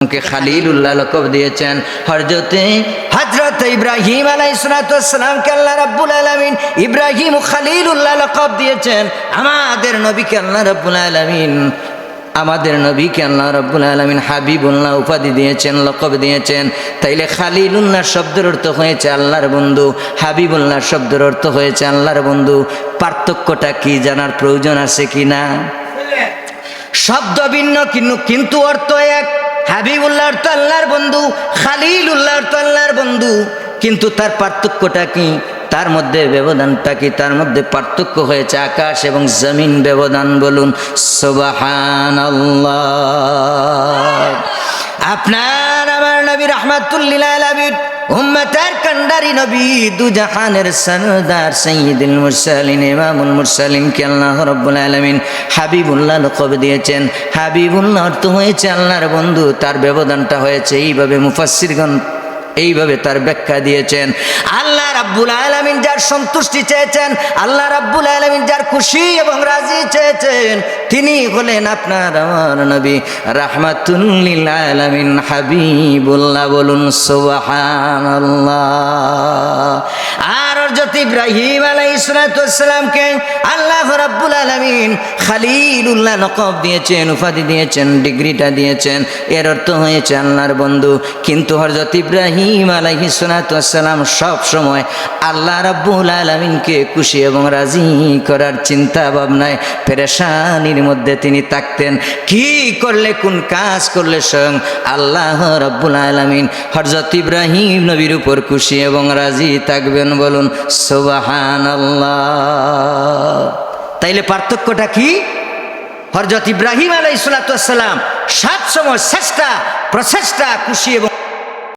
কে খালিলুল্লাহ লকব দিয়েছেন। হযরত ইব্রাহিম আলাইহিস সালামকে আল্লাহ রাব্বুল আলামিন ইব্রাহিম খালিলুল্লাহ লকব দিয়েছেন। আমাদের নবীকে আল্লাহ রাব্বুল আলামিন হাবিবুল্লাহ উপাধি দিয়েছেন, লকব দিয়েছেন। তাইলে খালিলুল্লাহ শব্দের অর্থ হয়েছে আল্লাহর বন্ধু, হাবিবুল্লাহ শব্দের অর্থ হয়েছে আল্লাহর বন্ধু। পার্থক্যটা কি জানার প্রয়োজন আছে কিনা? শব্দ ভিন্ন কিন্তু অর্থ এক। হাবিবুল্লাহ অর্থ আল্লাহর বন্ধু, খালিলুল্লাহ অর্থ আল্লাহর বন্ধু, কিন্তু তার পার্থক্যটা কি? তার মধ্যে ব্যবধানটা কি? তার মধ্যে পার্থক্য হয়েছে আকাশ এবং জমিন ব্যবধান। বলুন সুবহানাল্লাহ। আপনার আমার নবী রাহমাতুল লিল আলামিন, উম্মতের কান্ডারি নবী, দু জাহানের সরদার সাইয়্যিদুল মুরসালিন, ইমামুল মুরসালিন কে আল্লাহ রাব্বুল আলামিন হাবিবুল্লাহ লকব দিয়েছেন। হাবিবুল্লাহ অর্থ হয়েছে আল্লাহর বন্ধু। তার ব্যবধানটা হয়েছে এইভাবে, মুফাসসিরগণ এইভাবে তার ব্যাখ্যা দিয়েছেন। আল্লাহ রাব্বুল আলামিন যার সন্তুষ্টি চেয়েছেন, আল্লাহ রাব্বুল আলামিন যার খুশি এবং রাজি চেয়েছেন, তিনি হলেন আপনার আমার নবী রাহমাতুল লিল আলামিন হাবিবুল্লাহ। বলুন সুবহানাল্লাহ। আর হযরত ইব্রাহিম আলাইহিস সালামকে আল্লাহ রাব্বুল আলামিন খালিলুল্লাহ লকব দিয়েছেন, উপাধি দিয়েছেন, ডিগ্রিটা দিয়েছেন। এর অর্থ হয়েছে আল্লাহর বন্ধু। কিন্তু হযরত ইব্রাহিম আলাইহিস সালাম সব সময় আল্লাহ রাব্বুল আলামিনকে খুশি এবং রাজি করার চিন্তা ভাবনায় পেরেশানির মধ্যে তিনি থাকতেন। কি করলে, কোন কাজ করলে স্বয়ং আল্লাহ রাব্বুল আলামিন হযরত ইব্রাহিম নবীর উপর খুশি এবং রাজি থাকবেন? বলুন সুবহানাল্লাহ। তাইলে পার্থক্যটা কি? হযরত ইব্রাহিম আলাইহিস সালাম সব সময় চেষ্টা প্রচেষ্টা খুশি এবং